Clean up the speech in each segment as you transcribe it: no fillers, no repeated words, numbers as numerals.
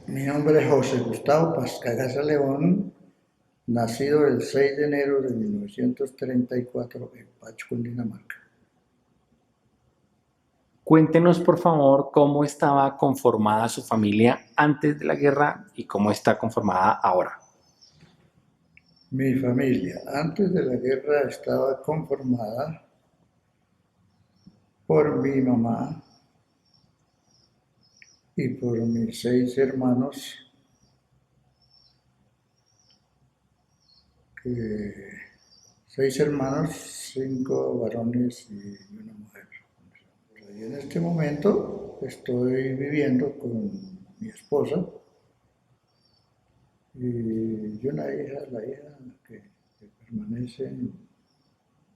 Mi nombre es José Gustavo Pascagasa León, nacido el 6 de enero de 1934 en Pacho, Cundinamarca. Cuéntenos, por favor, cómo estaba conformada su familia antes de la guerra y cómo está conformada ahora. Mi familia antes de la guerra estaba conformada por mi mamá y por mis 6 hermanos, que 6 hermanos, 5 varones y una mujer. Y en este momento estoy viviendo con mi esposa y una hija, la hija que permanece,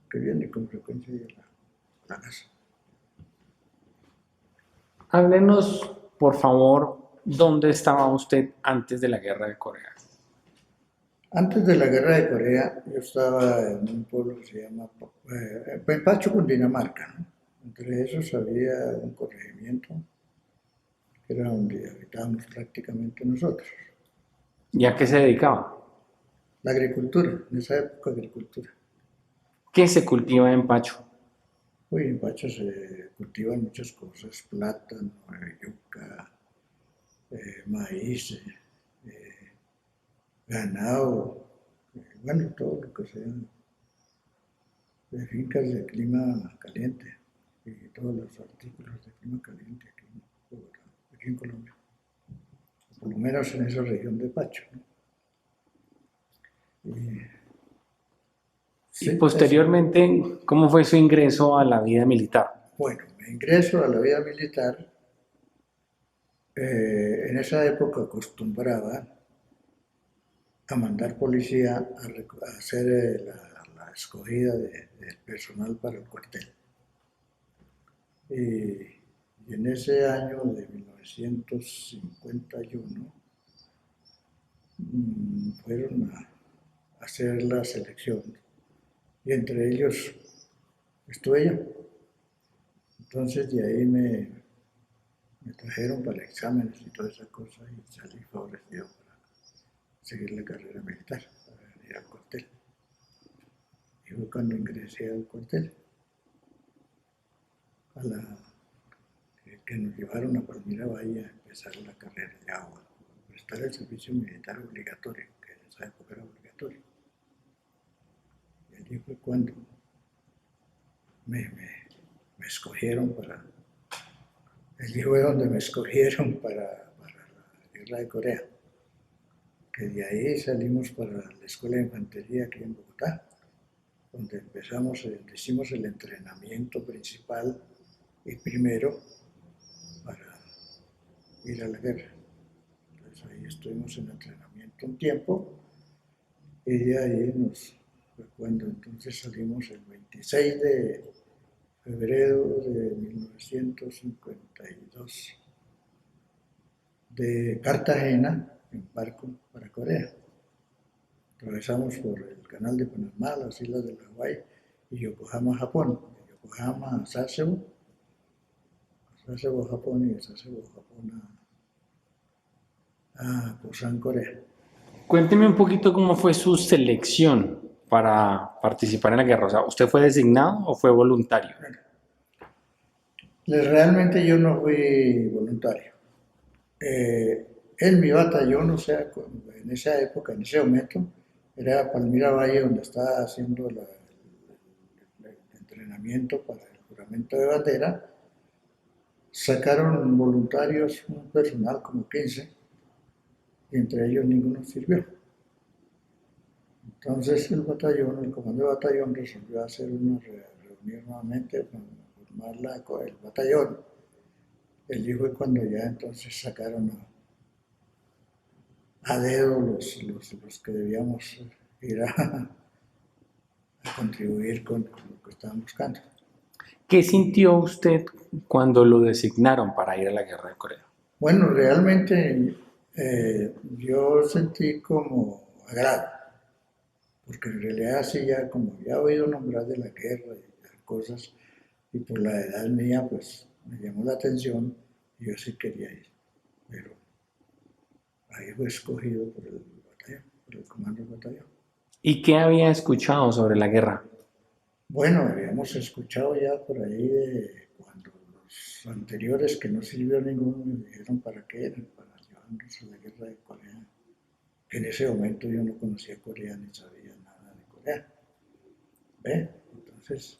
que viene con frecuencia a la casa. Háblenos, por favor, dónde estaba usted antes de la guerra de Corea. Antes de la guerra de Corea, yo estaba en un pueblo que se llama Pacho, Cundinamarca, ¿no? Entre esos había un corregimiento que era donde habitábamos prácticamente nosotros. ¿Y a qué se dedicaba? La agricultura, en esa época agricultura. ¿Qué se cultiva en Pacho? Hoy en Pacho se cultivan muchas cosas, plátano, yuca, maíz, ganado, bueno, todo lo que sea de fincas de clima caliente y todos los artículos de clima caliente aquí en Bogotá, aquí en Colombia, por lo menos en esa región de Pacho, ¿no? Y Y sí, eso. posteriormente, ¿cómo fue su ingreso a la vida militar? Bueno, me ingreso a la vida militar. En esa época acostumbraba a mandar policía a hacer la escogida del personal para el cuartel. Y en ese año de 1951 fueron a hacer la selección y entre ellos estuve yo. Entonces de ahí me trajeron para exámenes y toda esa cosa y salí favorecido para seguir la carrera militar, para ir al cuartel. Y fue cuando ingresé al cuartel, a la, que nos llevaron a Palmira Bahía a empezar la carrera de agua, prestar el servicio militar obligatorio, que en esa época era obligatorio. Y allí fue cuando me, me, me escogieron para, allí fue donde me escogieron para la guerra de Corea, que de ahí salimos para la Escuela de Infantería aquí en Bogotá, donde empezamos, hicimos el entrenamiento principal y primero para ir a la guerra. Entonces ahí estuvimos en entrenamiento un tiempo y de ahí fue cuando entonces salimos el 26 de febrero de 1952 de Cartagena en barco para Corea. Atravesamos por el canal de Panamá, las islas de Hawái y Yokohama, Japón. De Yokohama a Sasebo, Japón y de Sasebo, Japón a Busan, Corea. Cuénteme un poquito cómo fue su selección para participar en la guerra. O sea, ¿usted fue designado o fue voluntario? Realmente yo no fui voluntario. En mi batallón, o sea, en esa época, en ese momento, era Palmira Valle donde estaba haciendo el entrenamiento para el juramento de bandera. Sacaron voluntarios, un personal como 15, y entre ellos ninguno sirvió. Entonces el batallón, el comando de batallón resolvió hacer una reunión nuevamente para formar el batallón. Allí fue cuando ya entonces sacaron a dedo los que debíamos ir a contribuir con lo que estaban buscando. ¿Qué sintió usted cuando lo designaron para ir a la guerra de Corea? Bueno, realmente yo sentí como agrado, porque en realidad sí ya como ya he oído nombrar de la guerra y las cosas, y por la edad mía pues me llamó la atención y yo sí quería ir, pero ahí fue escogido por el batallón, por el comando del batallón. ¿Y qué había escuchado sobre la guerra? Bueno, habíamos escuchado ya por ahí de cuando los anteriores que no sirvió ninguno me dijeron para qué eran, para llevarnos a la guerra de Corea. Que en ese momento yo no conocía Corea ni sabía nada de Corea. ¿Ve? Entonces,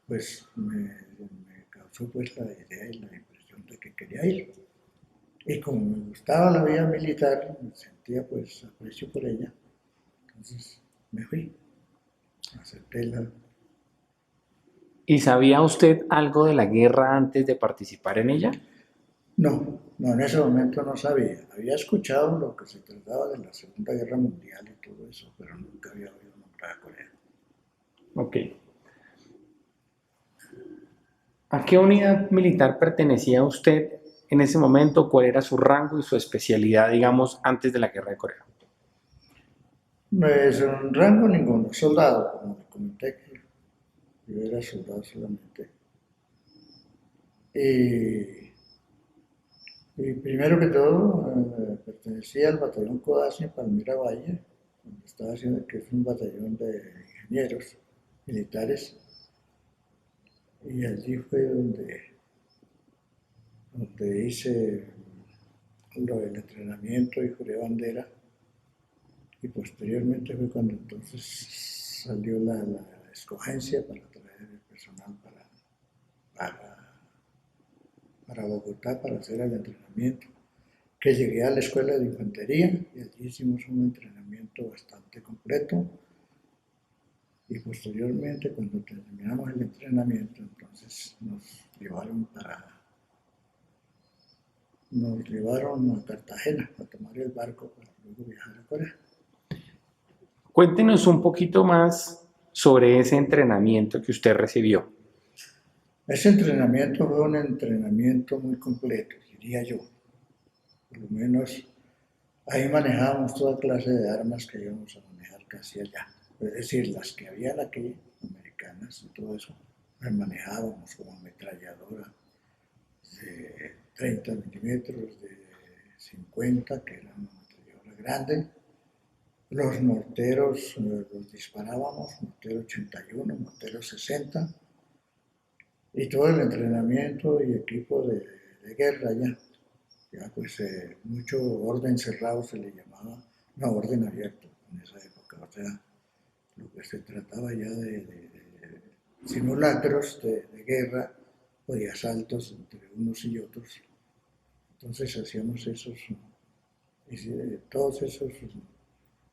pues me causó pues la idea y la impresión de que quería ir. Y como me gustaba la vida militar, me sentía pues aprecio por ella, entonces me fui, acepté la... ¿Y sabía usted algo de la guerra antes de participar en ella? No, no, en ese momento no sabía. Había escuchado lo que se trataba de la Segunda Guerra Mundial y todo eso, pero nunca había oído nombrar a Corea. Ok. ¿A qué unidad militar pertenecía usted en ese momento? ¿Cuál era su rango y su especialidad, digamos, antes de la guerra de Corea? Es un rango ninguno, soldado, como le comenté que yo era soldado solamente. Y, y primero que todo, pertenecía al batallón Codazzi en Palmira Valle, donde estaba haciendo, que es un batallón de ingenieros militares, y allí fue donde hice lo del entrenamiento y juré bandera, y posteriormente fue cuando entonces salió la escogencia para traer el personal para, para Bogotá para hacer el entrenamiento, que llegué a la escuela de infantería y allí hicimos un entrenamiento bastante completo y posteriormente cuando terminamos el entrenamiento entonces nos llevaron a Cartagena a tomar el barco para luego viajar a Corea. Cuéntenos un poquito más sobre ese entrenamiento que usted recibió. Ese entrenamiento fue un entrenamiento muy completo, diría yo. Por lo menos ahí manejábamos toda clase de armas que íbamos a manejar casi allá. Es decir, las que habían aquí, americanas y todo eso, las manejábamos como ametralladora de 30 milímetros, de 50, que era una ametralladora grande. Los morteros los disparábamos, mortero 81, mortero 60, y todo el entrenamiento y equipo de guerra ya. Ya pues mucho orden cerrado se le llamaba, no orden abierto en esa época, o sea, lo que se trataba ya de simulacros de guerra o de asaltos entre unos y otros. Entonces hacíamos todos esos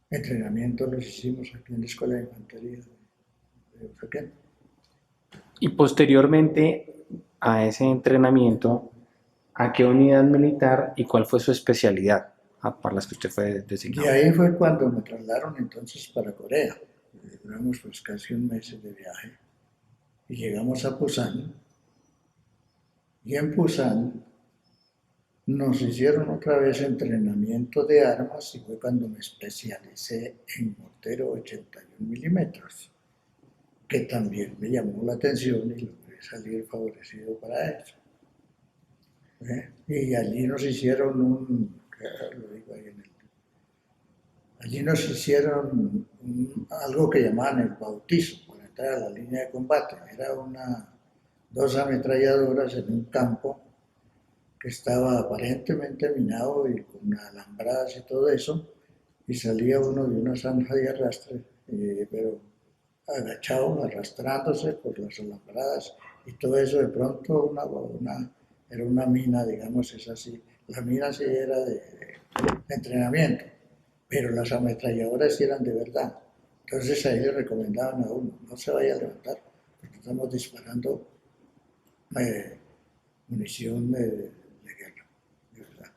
entrenamientos los hicimos aquí en la Escuela de Infantería de Usaquén. Y posteriormente a ese entrenamiento, ¿a qué unidad militar y cuál fue su especialidad para las que usted fue Y designado? ahí fue cuando me trasladaron entonces para Corea. Duramos pues casi un mes de viaje y llegamos a Pusan. Y en Pusan nos hicieron otra vez entrenamiento de armas y fue cuando me especialicé en mortero 81 milímetros, que también me llamó la atención y logré salir favorecido para eso. Y allí nos hicieron lo digo ahí allí nos hicieron algo que llamaban el bautismo para entrar a la línea de combate. Era dos ametralladoras en un campo que estaba aparentemente minado y con alambradas y todo eso, y salía uno de una zanja de arrastre, pero agachado, arrastrándose por las alambradas y todo eso, de pronto era una mina, digamos, es así. La mina sí era de entrenamiento, pero las ametralladoras sí eran de verdad. Entonces ahí le recomendaban a uno, no se vaya a levantar, porque estamos disparando munición de guerra, de verdad.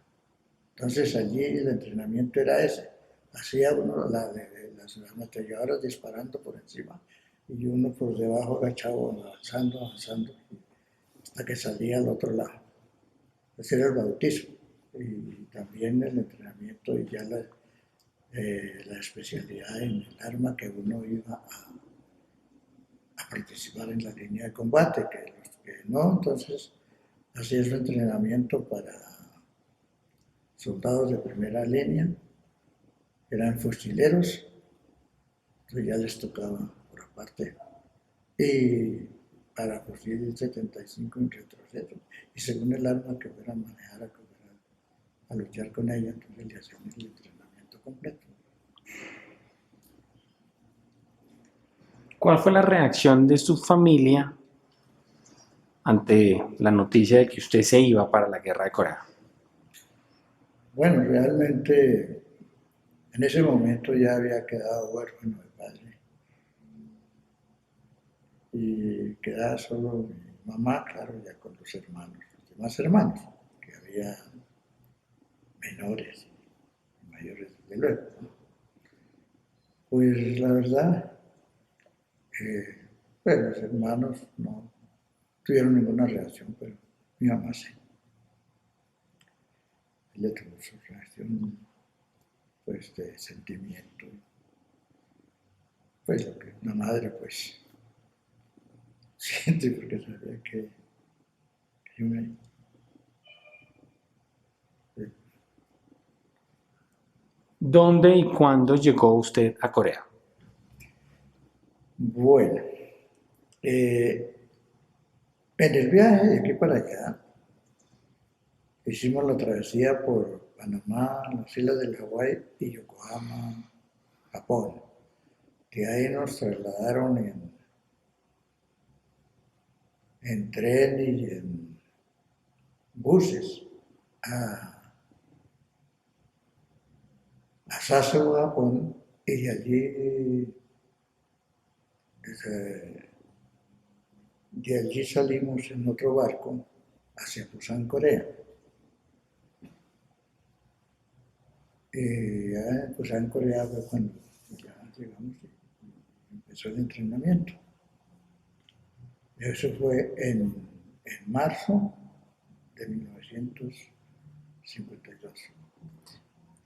Entonces allí el entrenamiento era ese. Hacía uno las ametralladoras disparando por encima y uno por debajo agachado, avanzando, avanzando, hasta que salía al otro lado. Ese era el bautismo. Y también el entrenamiento y ya la especialidad en el arma que uno iba a participar en la línea de combate, que los que no, entonces hacía su entrenamiento soldados de primera línea, eran fusileros, entonces ya les tocaba por aparte. Y para fusil 75 en retroceso, y según el arma que fuera a manejar, que fuera a luchar con ella, entonces le hacían el entrenamiento completo. ¿Cuál fue la reacción de su familia ante la noticia de que usted se iba para la guerra de Corea? Bueno, realmente en ese momento ya había quedado huérfano de padre y quedaba solo mi mamá, claro, ya con los hermanos, los demás hermanos, que había menores y mayores, desde luego, ¿no? Pues la verdad, pues los hermanos no tuvieron ninguna reacción, pero mi mamá sí. Ella tuvo su reacción, pues, de sentimiento, pues lo que una madre, pues, siente, porque sabía que yo me... ¿Dónde y cuándo llegó usted a Corea? Bueno, en el viaje de aquí para allá, hicimos la travesía por Panamá, las islas del Hawái y Yokohama, Japón. Que ahí nos trasladaron en tren y en buses a Sasebo, Japón, y de allí, desde, de allí salimos en otro barco hacia Busan, Corea. Y ya en Busan, Corea fue cuando ya llegamos y empezó el entrenamiento. Eso fue en marzo de 1952,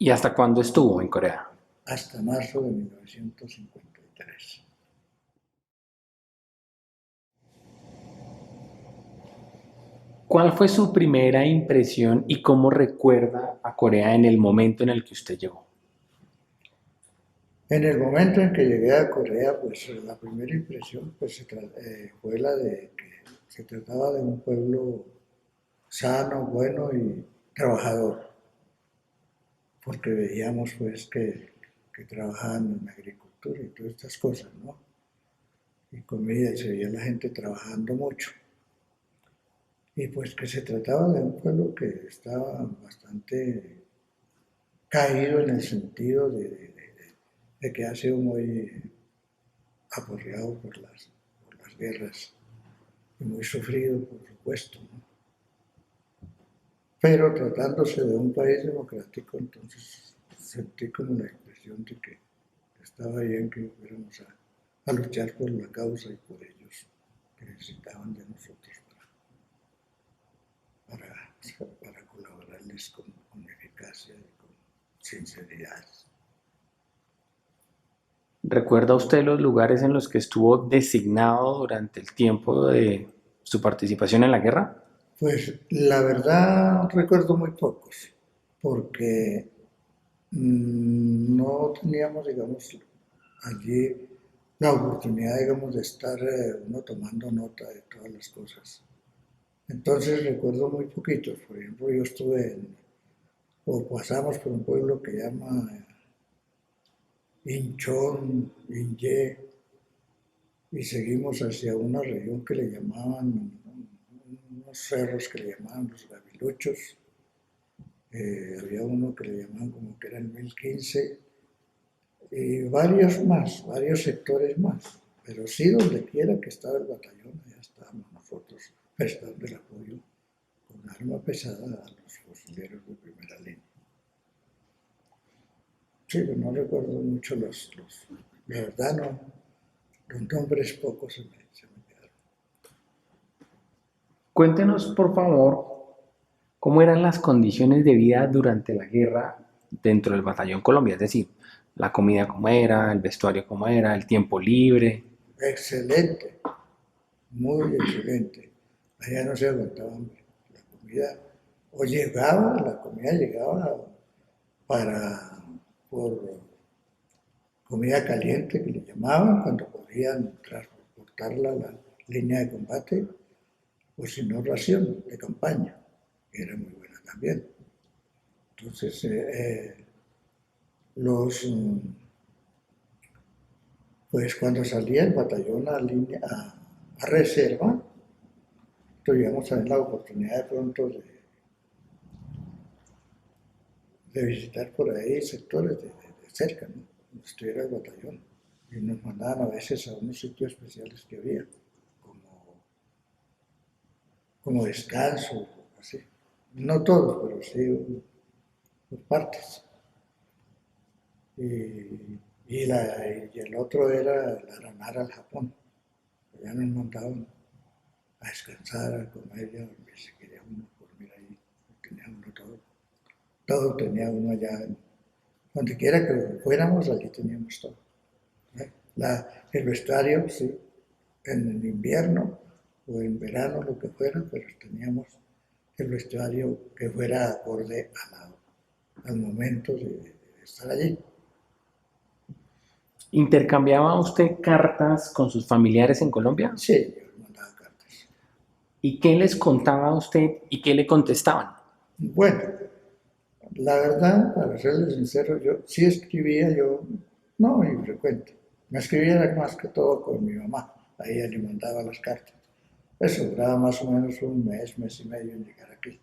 ¿Y hasta cuándo estuvo en Corea? hasta marzo de 1953. ¿Cuál fue su primera impresión y cómo recuerda a Corea en el momento en el que usted llegó? En el momento en que llegué a Corea, pues la primera impresión pues, fue la de que se trataba de un pueblo sano, bueno y trabajador, porque veíamos pues que trabajaban en agricultura y todas estas cosas, ¿no? Y comida, y se veía la gente trabajando mucho. Y pues que se trataba de un pueblo que estaba bastante caído en el sentido de que ha sido muy aporreado por las guerras y muy sufrido, por supuesto, ¿no? Pero tratándose de un país democrático, entonces sentí como la impresión de que estaba bien que fuéramos a luchar por la causa y por ellos que necesitaban de nosotros para colaborarles con eficacia y con sinceridad. ¿Recuerda usted los lugares en los que estuvo designado durante el tiempo de su participación en la guerra? Pues la verdad recuerdo muy pocos, porque no teníamos, digamos, allí la oportunidad, digamos, de estar uno tomando nota de todas las cosas. Entonces recuerdo muy poquitos. Por ejemplo, yo estuve o pasamos por un pueblo que llama Inchon, Inye, y seguimos hacia una región que le llamaban, unos cerros que le llamaban los Gaviluchos. Había uno que le llamaban como que era el 1015, y varios más, varios sectores más. Pero sí, donde quiera que estaba el batallón, allá estábamos nosotros prestando el apoyo con arma pesada a los fusileros de primera línea. Sí, pero no recuerdo mucho la verdad no, los nombres pocos se me quedaron. Cuéntenos, por favor, cómo eran las condiciones de vida durante la guerra dentro del Batallón Colombia, es decir, la comida cómo era, el vestuario cómo era, el tiempo libre. Excelente, muy excelente. Allá no se aguantaba hambre. La comida, o llegaba, la comida llegaba para, por comida caliente que le llamaban, cuando podían transportarla a la línea de combate, o si no, ración de campaña, que era muy buena también. Entonces, los, pues cuando salía el batallón a reserva, tuvimos también la oportunidad de pronto de visitar por ahí sectores de cerca, ¿no? Donde estuviera el batallón. Y nos mandaban a veces a unos sitios especiales que había, como, como descanso, así. No todos, pero sí por partes. Y el otro era la Aranara al Japón. Ya nos mandaban a descansar, a comer y a dormir si quería uno dormir ahí. Tenía uno todo. Todo tenía uno allá. Donde quiera que fuéramos, allí teníamos todo. ¿Eh? El vestuario, sí, en el invierno o en verano, lo que fuera, pero teníamos el vestuario que fuera acorde al momento de estar allí. ¿Intercambiaba usted cartas con sus familiares en Colombia? Sí, yo mandaba cartas. ¿Y qué les contaba a usted y qué le contestaban? Bueno, la verdad, para serles sincero, yo sí escribía, yo no muy frecuente. Me escribía más que todo con mi mamá. A ella le mandaba las cartas. Eso duraba más o menos un mes, mes y medio en llegar aquí.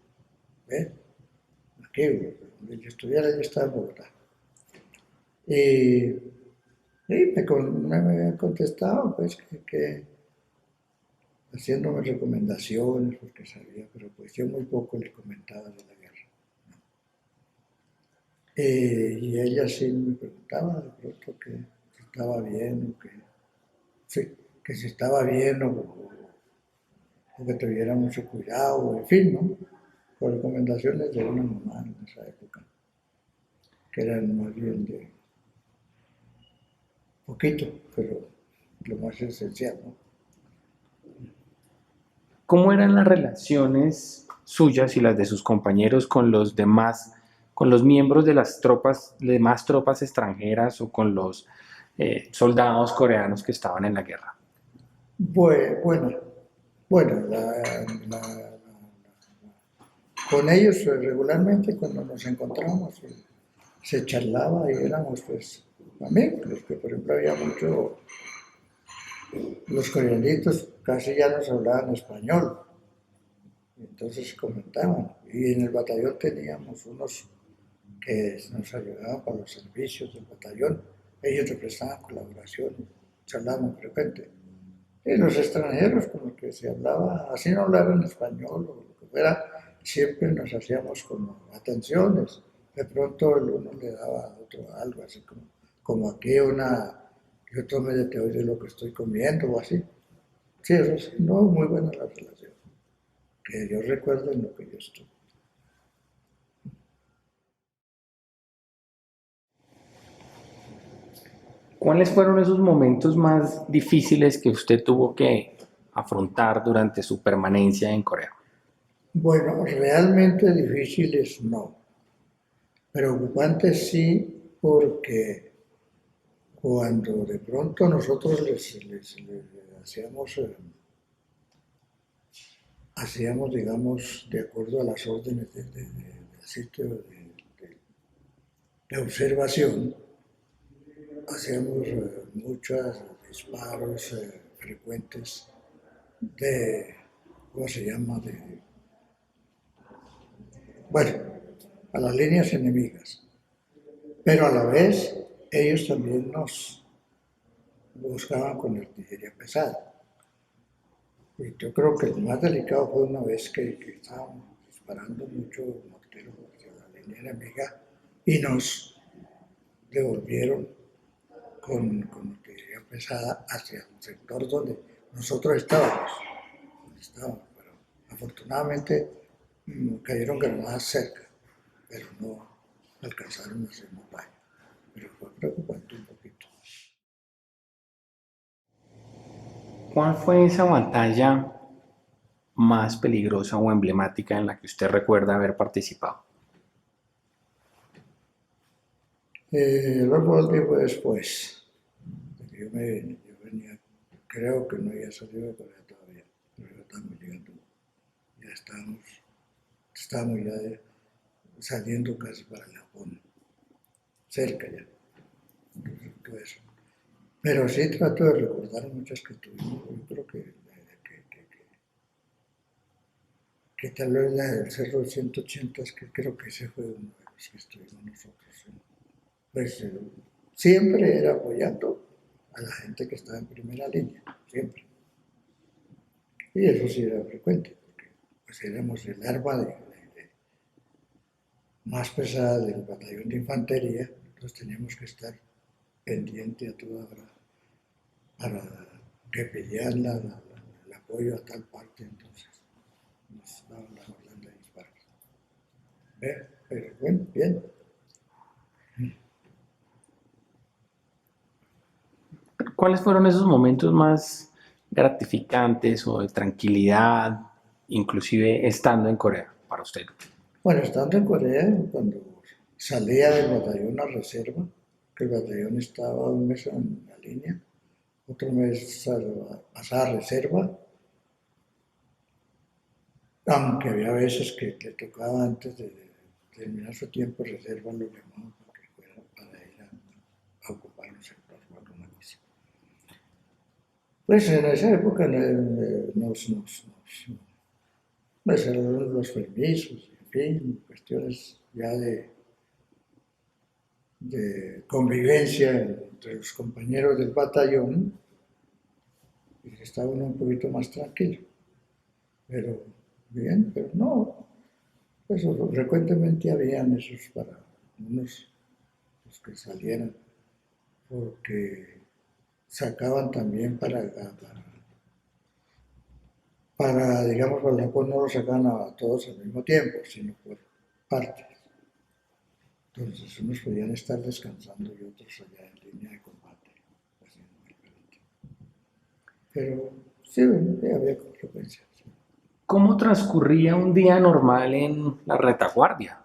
¿Ves? Aquí, donde yo estuviera, yo estaba en Bogotá. Y, me contestaba, pues, haciéndome recomendaciones, porque sabía, pero pues yo muy poco le comentaba de la guerra. Y ella sí me preguntaba de pronto que si estaba bien o que, sí, que si estaba bien o que tuviera mucho cuidado, en fin, ¿no? Por recomendaciones de una mamá en esa época, que eran más bien de poquito, pero lo más esencial, ¿no? ¿Cómo eran las relaciones suyas y las de sus compañeros con los demás, con los miembros de las tropas, demás tropas extranjeras o con los soldados coreanos que estaban en la guerra? Bueno, bueno, con ellos regularmente cuando nos encontramos se charlaba y éramos pues amigos, los que por ejemplo había mucho, los coreanitos casi ya nos hablaban español, entonces comentaban, y en el batallón teníamos unos que nos ayudaban para los servicios del batallón, ellos nos prestaban colaboración, charlábamos frecuente. Y los extranjeros con los que se hablaba, así no hablaran español o lo que fuera, siempre nos hacíamos como atenciones. De pronto el uno le daba a otro algo, así como aquí yo tome de te de lo que estoy comiendo o así. Sí, eso es no, muy buena la relación, que yo recuerdo en lo que yo estuve. ¿Cuáles fueron esos momentos más difíciles que usted tuvo que afrontar durante su permanencia en Corea? Bueno, realmente difíciles no, preocupantes sí, porque cuando de pronto nosotros les hacíamos, hacíamos, digamos, de acuerdo a las órdenes del sitio de observación, hacíamos muchos disparos frecuentes de, ¿cómo se llama? Bueno, a las líneas enemigas. Pero a la vez ellos también nos buscaban con artillería pesada. Y yo creo que lo más delicado fue una vez que estábamos disparando mucho mortero hacia la línea enemiga y nos devolvieron con artillería pesada hacia el sector donde nosotros estábamos. Pero afortunadamente cayeron granadas cerca, pero no alcanzaron a hacernos daño. Pero fue preocupante un poquito. ¿Cuál fue esa batalla más peligrosa o emblemática en la que usted recuerda haber participado? El Waldi fue después. Yo venía, creo que no había salido de Corea todavía, pero ya estábamos llegando, ya estábamos ya saliendo casi para el Japón, cerca ya, entonces, todo eso. Pero sí trato de recordar muchas que tuvimos, yo creo que tal vez la del Cerro 180, es que creo que ese fue uno de los que estuvimos nosotros. ¿Sí? Pues siempre era apoyando a la gente que estaba en primera línea, siempre. Y eso sí era frecuente, porque pues éramos el arma más pesada del batallón de infantería, entonces teníamos que estar pendiente a toda hora para repellar el apoyo a tal parte, entonces nos daban la orden de disparar. Pero bueno, bien. ¿Cuáles fueron esos momentos más gratificantes o de tranquilidad, inclusive estando en Corea, para usted? Bueno, estando en Corea, cuando salía del batallón a reserva, que el batallón estaba un mes en la línea, otro mes pasaba a reserva, aunque había veces que le tocaba antes de terminar su tiempo de reserva, lo llamaban para que fuera para ir a ocupar un sector o alguna cosa. Pues en esa época nos dieron los permisos, en fin, cuestiones ya de convivencia entre los compañeros del batallón, y estaba uno un poquito más tranquilo. Pero bien, pero no, eso frecuentemente habían esos para unos los que salieran, porque sacaban también digamos, para la cual no lo sacaban a todos al mismo tiempo, sino por partes. Entonces unos podían estar descansando y otros allá en línea de combate, haciendo diferente. Pero sí, había consecuencias. ¿Cómo transcurría un día normal en la retaguardia?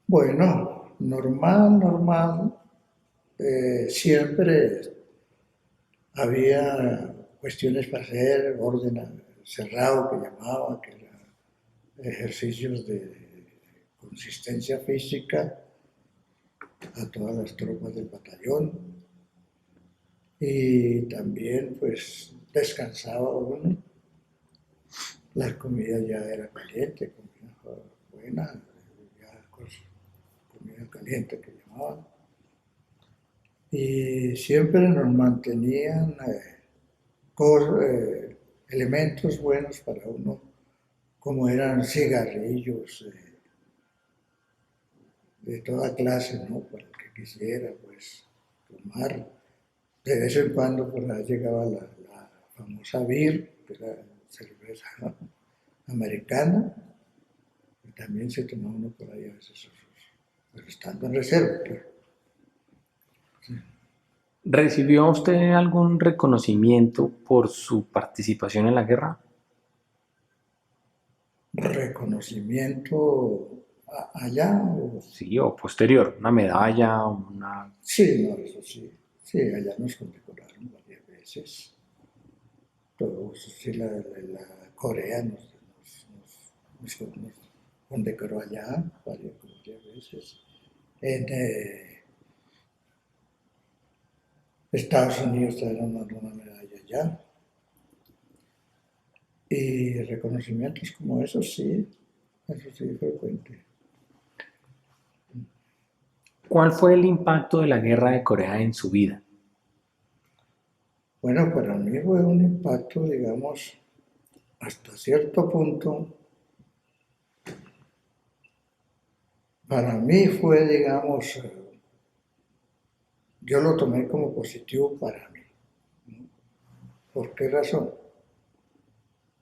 Bueno, normal, siempre había cuestiones para hacer, orden cerrado que llamaba, que eran ejercicios de consistencia física a todas las tropas del batallón. Y también pues descansaba uno, la comida ya era caliente, comida buena, ya comida caliente que llamaban. Y siempre nos mantenían elementos buenos para uno, como eran cigarrillos de toda clase, ¿no? Para el que quisiera, pues, tomar. De vez en cuando por ahí llegaba la famosa beer, que era cerveza americana, y también se tomaba uno por ahí a veces esos, pero estando en reserva, claro. Sí. ¿Recibió usted algún reconocimiento por su participación en la guerra? Reconocimiento allá, Sí, o posterior, una medalla, una... sí, no, eso sí, sí, allá nos condecoraron varias veces. Todos, sí, la Corea nos condecoró allá varias veces. En Estados Unidos también nos dieron una medalla allá. Y reconocimientos como eso sí frecuente. ¿Cuál fue el impacto de la guerra de Corea en su vida? Bueno, para mí fue un impacto, digamos, hasta cierto punto. Para mí fue, digamos, yo lo tomé como positivo para mí. ¿Por qué razón?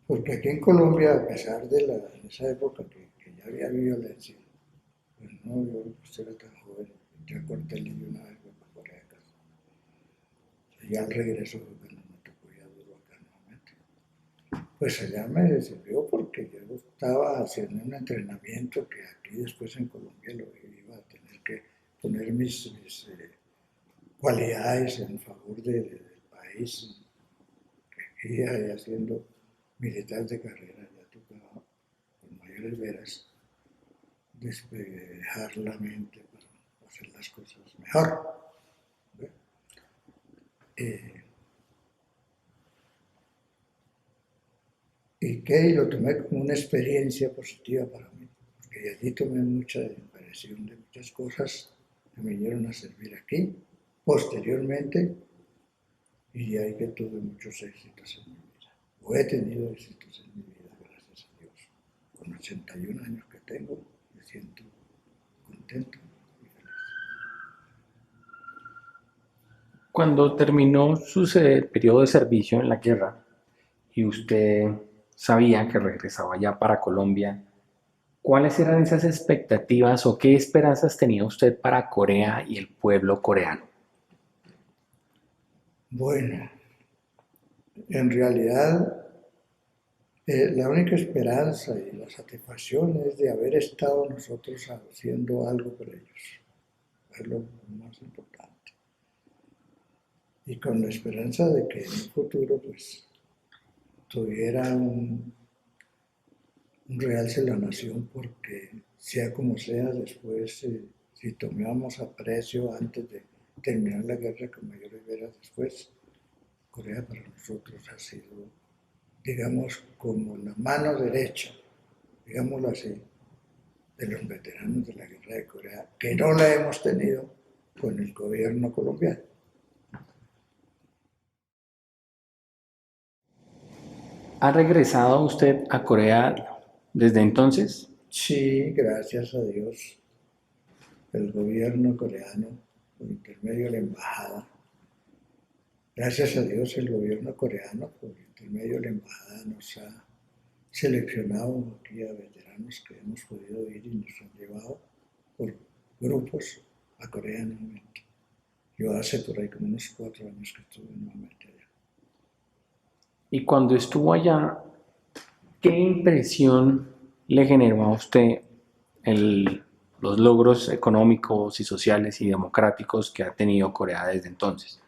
Porque aquí en Colombia, a pesar de en esa época que ya había violencia, pues no, yo pues era tan joven, yo corté el niño una vez por fuera de casa. Y al regreso, bueno, me tocó ya duro acá nuevamente. Pues allá me sirvió porque yo estaba haciendo un entrenamiento que aquí después en Colombia lo iba a tener que poner mis cualidades en favor del país. Y ahí haciendo militar de carrera, ya tocaba con mayores veras despejar la mente para hacer las cosas mejor. Eh, y que lo tomé como una experiencia positiva para mí, porque allí tomé mucha impresión de muchas cosas que me vinieron a servir aquí, posteriormente, y de ahí que tuve muchos éxitos en mi vida, o he tenido éxitos en mi vida, gracias a Dios. Con 81 años que tengo, me siento contento y feliz. Cuando terminó su periodo de servicio en la guerra y usted sabía que regresaba ya para Colombia, ¿cuáles eran esas expectativas o qué esperanzas tenía usted para Corea y el pueblo coreano? Bueno, en realidad la única esperanza y la satisfacción es de haber estado nosotros haciendo algo por ellos. Es lo más importante. Y con la esperanza de que en un futuro pues tuviera un realce la nación porque sea como sea después, si tomamos aprecio antes de terminar la guerra con mayores veras después, Corea para nosotros ha sido, digamos, como la mano derecha, digámoslo así, de los veteranos de la guerra de Corea, que no la hemos tenido con el gobierno colombiano. ¿Ha regresado usted a Corea desde entonces? Sí, gracias a Dios, el gobierno coreano, por intermedio de la embajada, gracias a Dios el gobierno coreano, por intermedio de la embajada, nos ha seleccionado aquí a veteranos que hemos podido ir y nos han llevado por grupos a Corea nuevamente. Yo hace por ahí como unos 4 años que estuve nuevamente allá. Y cuando estuvo allá, ¿qué impresión le generó a usted los logros económicos y sociales y democráticos que ha tenido Corea desde entonces?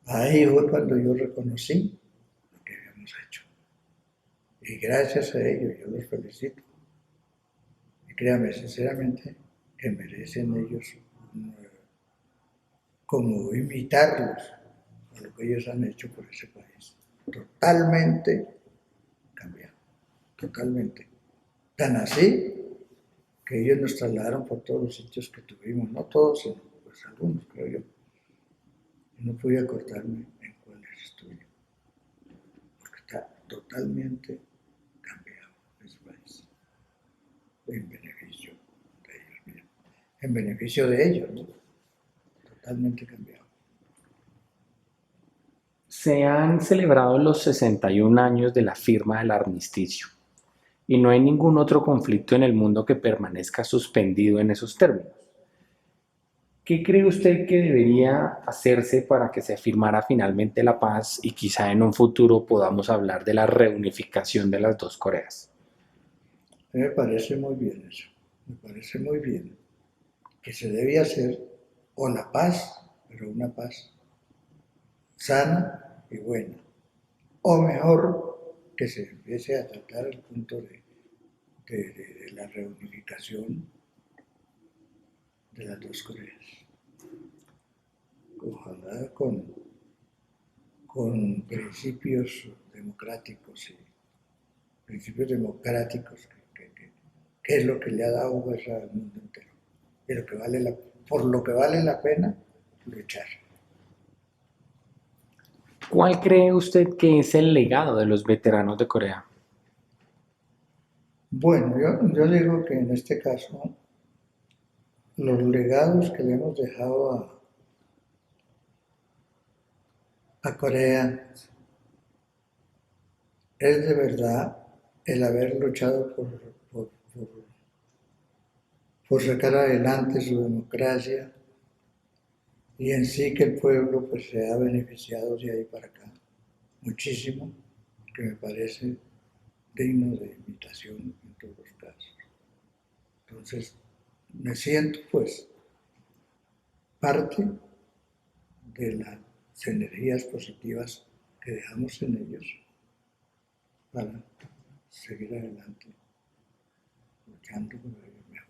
Ahí fue cuando yo reconocí lo que habíamos hecho. Y gracias a ello yo los felicito. Y créanme sinceramente que merecen ellos como imitarlos a lo que ellos han hecho por ese país. Totalmente cambiado, totalmente. Tan así que ellos nos trasladaron por todos los sitios que tuvimos, no todos, sino pues algunos, creo yo. Y no pude acordarme en cuáles estuve, porque está totalmente cambiado ese país, en beneficio de ellos mismos, en beneficio de ellos, ¿no? Totalmente cambiado. Se han celebrado los 61 años de la firma del armisticio y no hay ningún otro conflicto en el mundo que permanezca suspendido en esos términos. ¿Qué cree usted que debería hacerse para que se firmara finalmente la paz y quizá en un futuro podamos hablar de la reunificación de las dos Coreas? Me parece muy bien eso, me parece muy bien que se debe hacer o la paz, pero una paz sana y buena, o mejor que se empiece a tratar el punto de la reunificación de las dos Coreas. Ojalá con principios democráticos que es lo que le ha dado guerra al mundo entero, y lo que por lo que vale la pena luchar. ¿Cuál cree usted que es el legado de los veteranos de Corea? Bueno, yo digo que en este caso los legados que le hemos dejado a Corea es de verdad el haber luchado por sacar adelante su democracia y en sí que el pueblo pues se ha beneficiado de ahí para acá muchísimo que me parece digno de imitación en todos los casos. Entonces, me siento pues parte de las energías positivas que dejamos en ellos para seguir adelante, luchando por ellos mejor.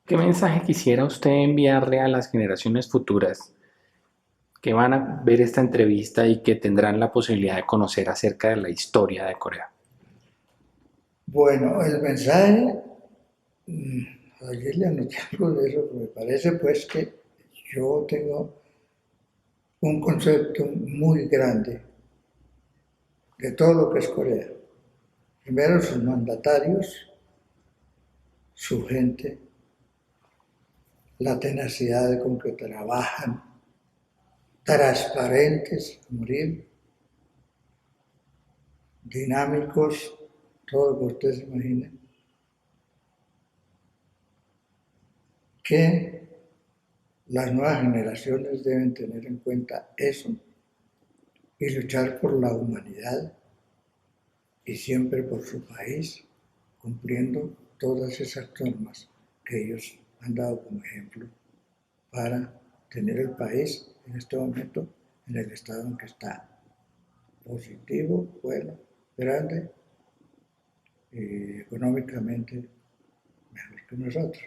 ¿Qué mensaje quisiera usted enviarle a las generaciones futuras que van a ver esta entrevista y que tendrán la posibilidad de conocer acerca de la historia de Corea? Bueno, el mensaje, ayer le anoté algo de eso, me parece pues que yo tengo un concepto muy grande de todo lo que es Corea. Primero sus mandatarios, su gente, la tenacidad con que trabajan, transparentes a morir, dinámicos, todo lo que ustedes se imaginen, que las nuevas generaciones deben tener en cuenta eso y luchar por la humanidad y siempre por su país, cumpliendo todas esas normas que ellos han dado como ejemplo para tener el país en este momento en el estado en que está. Positivo, bueno, grande y económicamente mejor que nosotros.